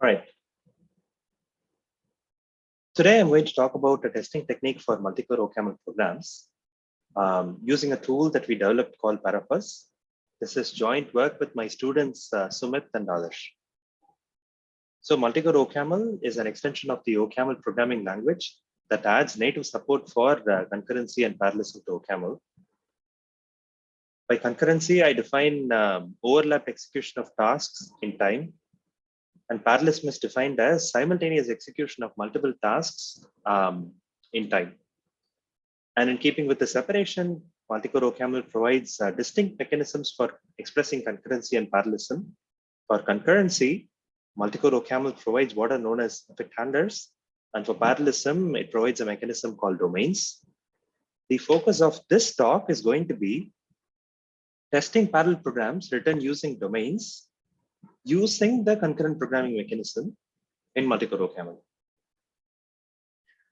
Right. Today, I'm going to talk about a testing technique for Multicore OCaml programs using a tool that we developed called ParaFuzz. This is joint work with my students, Sumit and Adarsh. So Multicore OCaml is an extension of the OCaml programming language that adds native support for concurrency and parallelism to OCaml. By concurrency, I define overlap execution of tasks in time, and parallelism is defined as simultaneous execution of multiple tasks in time. And in keeping with the separation, Multicore OCaml provides distinct mechanisms for expressing concurrency and parallelism. For concurrency, Multicore OCaml provides what are known as effect handlers, and for parallelism, it provides a mechanism called domains. The focus of this talk is going to be testing parallel programs written using domains using the concurrent programming mechanism in Multicore OCaml.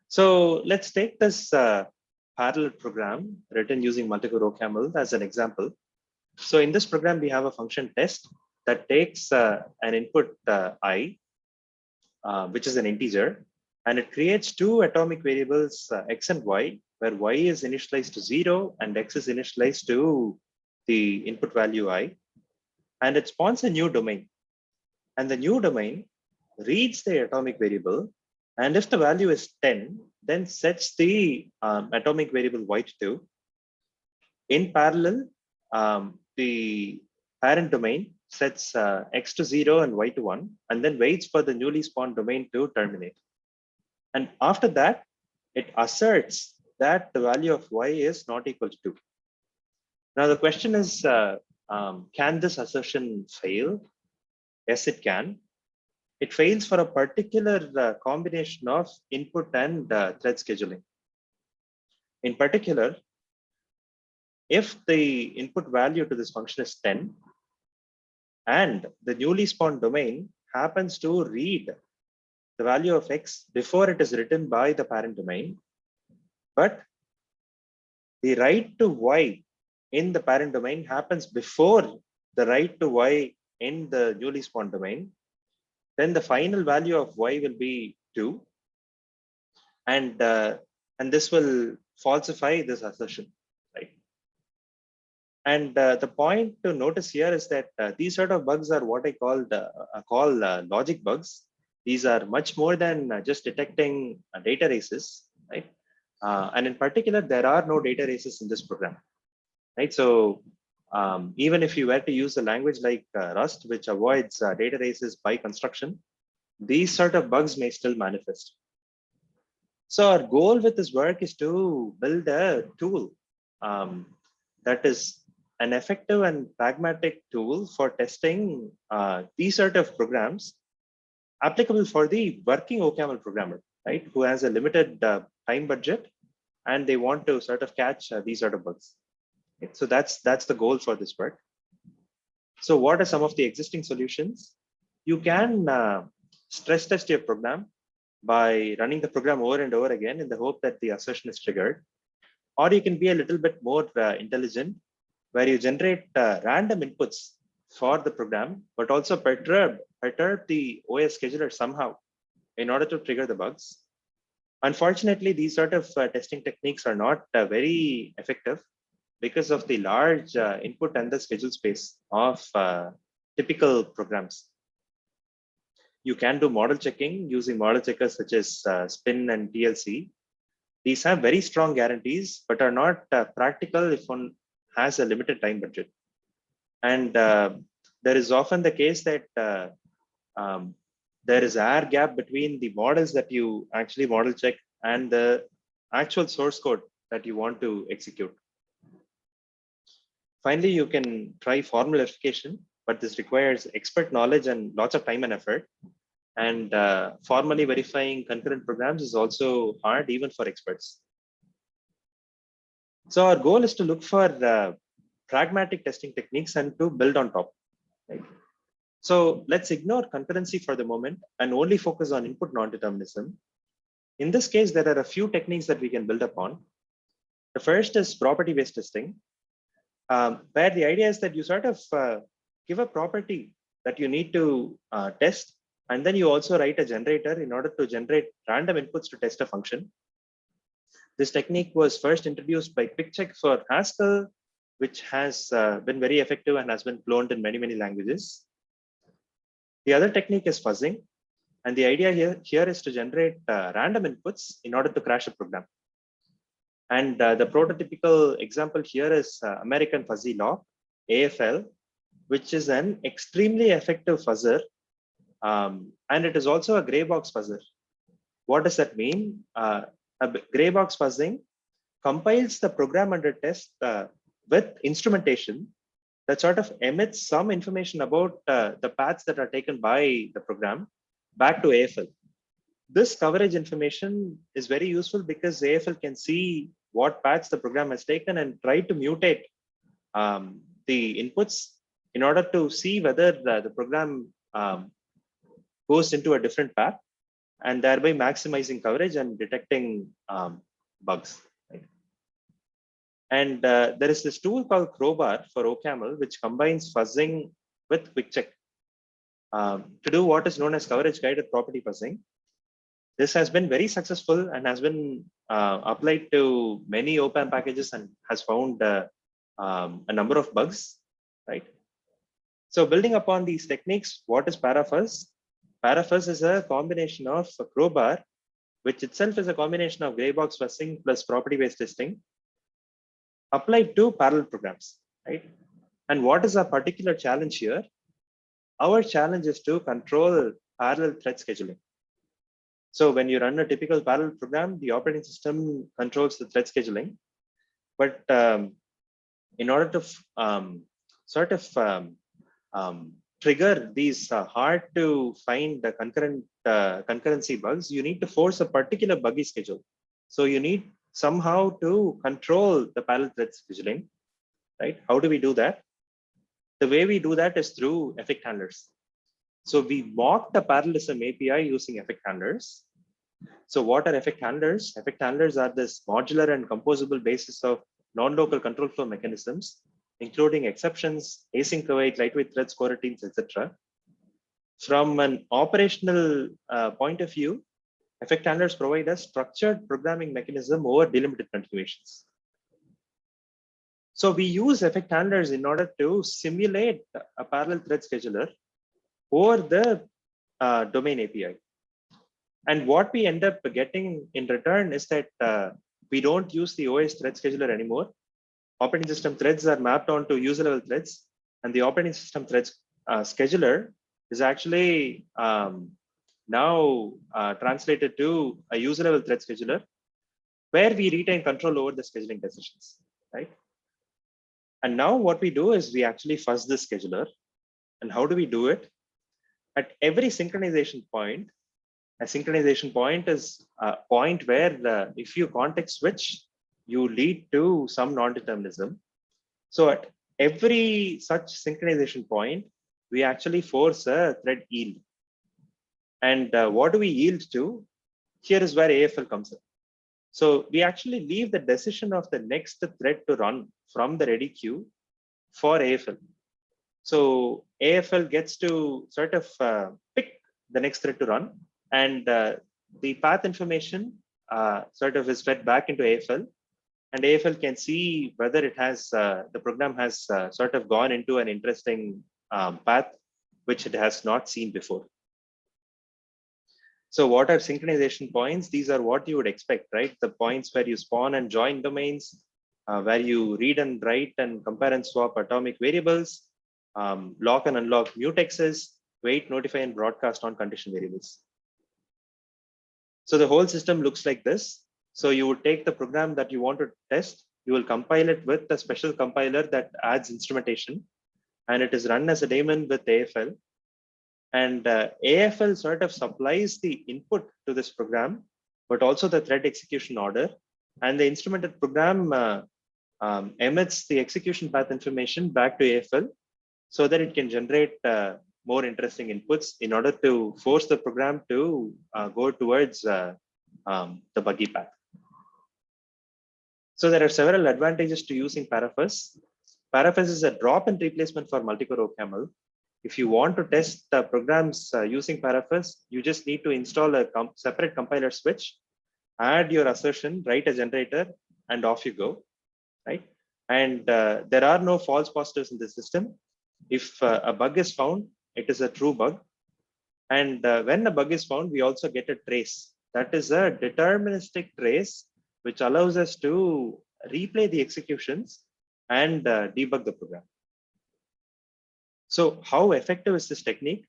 So let's take this parallel program written using Multicore OCaml as an example. So in this program, we have a function test that takes an input I, which is an integer, and it creates two atomic variables x and y, where y is initialized to 0 and x is initialized to the input value I, and it spawns a new domain. And the new domain reads the atomic variable, and if the value is 10, then sets the atomic variable y to 2. In parallel, the parent domain sets x to 0 and y to 1, and then waits for the newly spawned domain to terminate. And after that, it asserts that the value of y is not equal to 2. Now the question is, can this assertion fail? Yes, it can. It fails for a particular combination of input and thread scheduling. In particular, if the input value to this function is 10, and the newly spawned domain happens to read the value of x before it is written by the parent domain, but the write to y in the parent domain happens before the write to y in the newly spawned domain, then the final value of y will be 2, and this will falsify this assertion, right? And the point to notice here is that these sort of bugs are what I call logic bugs. These are much more than just detecting data races, right? And in particular, there are no data races in this program, right? So even if you were to use a language like Rust, which avoids data races by construction, these sort of bugs may still manifest. So our goal with this work is to build a tool that is an effective and pragmatic tool for testing these sort of programs applicable for the working OCaml programmer, right? Who has a limited time budget and they want to sort of catch these sort of bugs. Okay? So that's the goal for this work. So what are some of the existing solutions? You can stress test your program by running the program over and over again in the hope that the assertion is triggered. Or you can be a little bit more intelligent, where you generate random inputs for the program, but also perturb the OS scheduler somehow in order to trigger the bugs. Unfortunately, these sort of testing techniques are not very effective because of the large input and the schedule space of typical programs. You can do model checking using model checkers such as Spin and TLC. These have very strong guarantees, but are not practical if one has a limited time budget. And there is often the case that there is air gap between the models that you actually model check and the actual source code that you want to execute. Finally, you can try formal verification, but this requires expert knowledge and lots of time and effort. And formally verifying concurrent programs is also hard even for experts. So our goal is to look for pragmatic testing techniques and to build on top. Right? So let's ignore concurrency for the moment and only focus on input non-determinism. In this case, there are a few techniques that we can build upon. The first is property-based testing, where the idea is that you sort of give a property that you need to test And then you also write a generator in order to generate random inputs to test a function. This technique was first introduced by QuickCheck for Haskell, which has been very effective and has been cloned in many, many languages. The other technique is fuzzing. And the idea here is to generate random inputs in order to crash a program. And the prototypical example here is American Fuzzy Lock, AFL, which is an extremely effective fuzzer. And it is also a gray box fuzzer. What does that mean? A gray box fuzzing compiles the program under test with instrumentation that sort of emits some information about the paths that are taken by the program back to AFL. This coverage information is very useful because AFL can see what paths the program has taken and try to mutate the inputs in order to see whether the program goes into a different path, and thereby maximizing coverage and detecting bugs. Right? And there is this tool called Crowbar for OCaml, which combines fuzzing with QuickCheck to do what is known as coverage guided property fuzzing. This has been very successful and has been applied to many OPAM packages and has found a number of bugs, right? So building upon these techniques, what is ParaFuzz? ParaFuzz is a combination of a Crowbar, which itself is a combination of gray box fuzzing plus property-based testing, applied to parallel programs, right? And what is our particular challenge here? Our challenge is to control parallel thread scheduling. So when you run a typical parallel program, the operating system controls the thread scheduling. But in order to trigger these hard to find the concurrency bugs, you need to force a particular buggy schedule. So you need somehow to control the parallel thread scheduling, right? How do we do that? The way we do that is through effect handlers. So we mock the parallelism API using effect handlers. So what are effect handlers? Effect handlers are this modular and composable basis of non-local control flow mechanisms, including exceptions, async await, lightweight threads, coroutines, etc. From an operational point of view, effect handlers provide a structured programming mechanism over delimited continuations. So we use effect handlers in order to simulate a parallel thread scheduler over the domain API. And what we end up getting in return is that we don't use the OS thread scheduler anymore. Operating system threads are mapped onto user level threads, and the operating system threads scheduler is actually now translated to a user level thread scheduler, where we retain control over the scheduling decisions, right? And now what we do is we actually fuzz the scheduler. And how do we do it? At every synchronization point, a synchronization point is a point where if you context switch, you lead to some non-determinism. So at every such synchronization point, we actually force a thread yield. And what do we yield to? Here is where AFL comes in. So we actually leave the decision of the next thread to run from the ready queue for AFL. So AFL gets to sort of pick the next thread to run, and the path information sort of is fed back into AFL, and AFL can see whether it has the program has sort of gone into an interesting path which it has not seen before. So what are synchronization points? These are what you would expect, right? The points where you spawn and join domains, where you read and write and compare and swap atomic variables, lock and unlock mutexes, wait, notify, and broadcast on condition variables. So the whole system looks like this. So you would take the program that you want to test, you will compile it with a special compiler that adds instrumentation, and it is run as a daemon with AFL. And AFL sort of supplies the input to this program, but also the thread execution order. And the instrumented program emits the execution path information back to AFL so that it can generate more interesting inputs in order to force the program to go towards the buggy path. So there are several advantages to using ParaFuzz. ParaFuzz is a drop-in replacement for Multicore OCaml. If you want to test the programs using ParaFuzz, you just need to install a separate compiler switch, add your assertion, write a generator, and off you go, right? And there are no false positives in the system. If a bug is found, it is a true bug. And when a bug is found, we also get a trace. That is a deterministic trace, which allows us to replay the executions and debug the program. So how effective is this technique?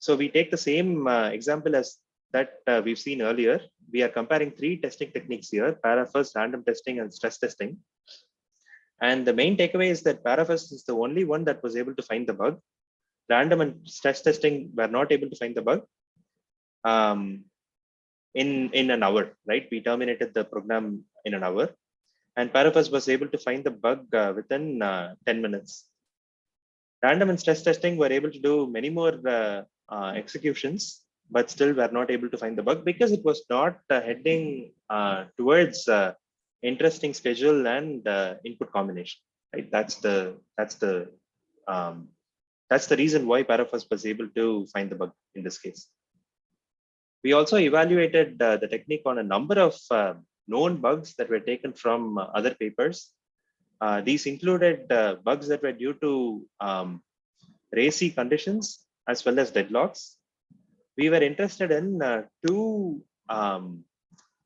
So we take the same example as that we've seen earlier. We are comparing 3 testing techniques here: ParaFuzz, random testing, and stress testing. And the main takeaway is that ParaFuzz is the only one that was able to find the bug. Random and stress testing were not able to find the bug in an hour, right? We terminated the program in an hour, and ParaFuzz was able to find the bug within 10 minutes. Random and stress testing were able to do many more executions, but still were not able to find the bug because it was not heading towards interesting schedule and input combination. Right? That's the reason why ParaFuzz was able to find the bug in this case. We also evaluated the technique on a number of known bugs that were taken from other papers. These included bugs that were due to racy conditions as well as deadlocks. We were interested in 2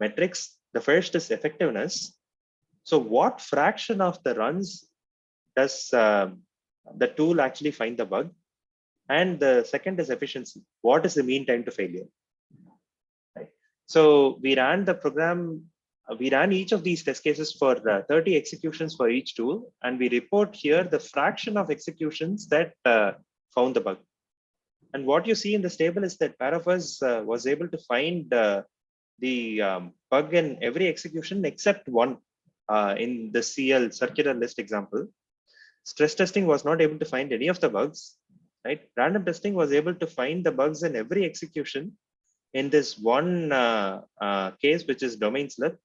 metrics. The first is effectiveness. So what fraction of the runs does the tool actually find the bug? And the second is efficiency. What is the mean time to failure? Right. So we ran the program. We ran each of these test cases for 30 executions for each tool, and we report here the fraction of executions that found the bug. And what you see in this table is that ParaFuzz was able to find the bug in every execution except one in the CL circular list example. Stress testing was not able to find any of the bugs, right? Random testing was able to find the bugs in every execution in this one case, which is domain slip,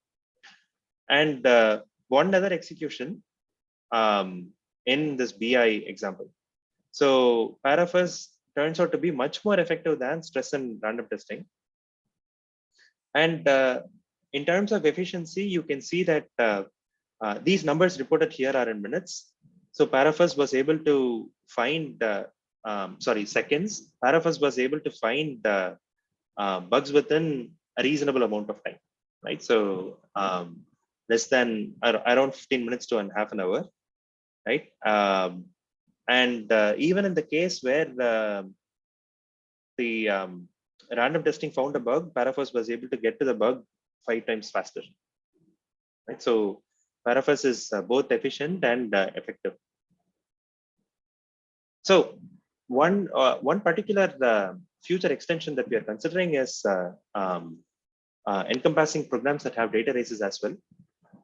and one other execution in this BI example. So ParaFuzz turns out to be much more effective than stress and random testing. And in terms of efficiency, you can see that these numbers reported here are in minutes. So ParaFuzz was able to find, seconds. ParaFuzz was able to find bugs within a reasonable amount of time, right? So less than around 15 minutes to half an hour, right? And even in the case where the random testing found a bug, ParaFuzz was able to get to the bug 5 times faster, right? So ParaFuzz is both efficient and effective. So one particular future extension that we are considering is encompassing programs that have data races as well.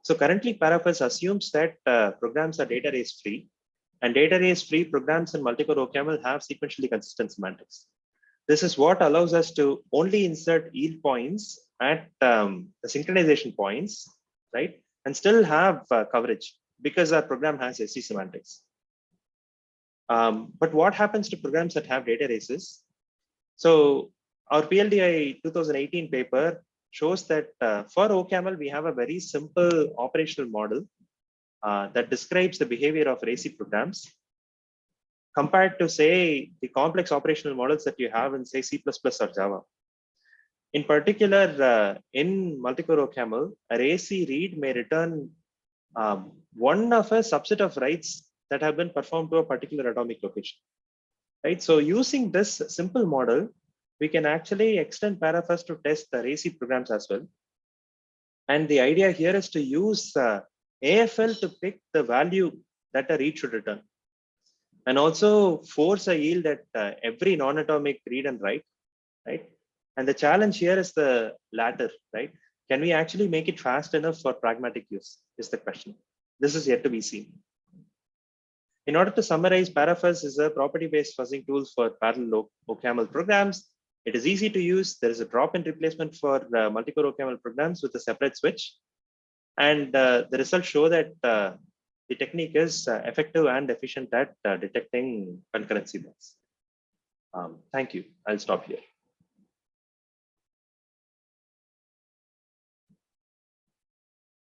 So currently ParaFuzz assumes that programs are data race free, and data race free programs in Multicore OCaml have sequentially consistent semantics. This is what allows us to only insert yield points at the synchronization points, right? And still have coverage because our program has SC semantics. But what happens to programs that have data races? So our PLDI 2018 paper shows that for OCaml, we have a very simple operational model that describes the behavior of racy programs compared to, say, the complex operational models that you have in, say, C++ or Java. In particular, in Multicore OCaml, a racy read may return one of a subset of writes that have been performed to a particular atomic location, right? So using this simple model, we can actually extend ParaFuzz to test the racy programs as well. And the idea here is to use AFL to pick the value that a read should return, and also force a yield at every non-atomic read and write, right? And the challenge here is the latter, right? Can we actually make it fast enough for pragmatic use is the question. This is yet to be seen. In order to summarize, ParaFuzz is a property-based fuzzing tool for parallel OCaml programs. It is easy to use. There is a drop-in replacement for Multicore OCaml programs with a separate switch. And the results show that the technique is effective and efficient at detecting concurrency bugs. Thank you. I'll stop here.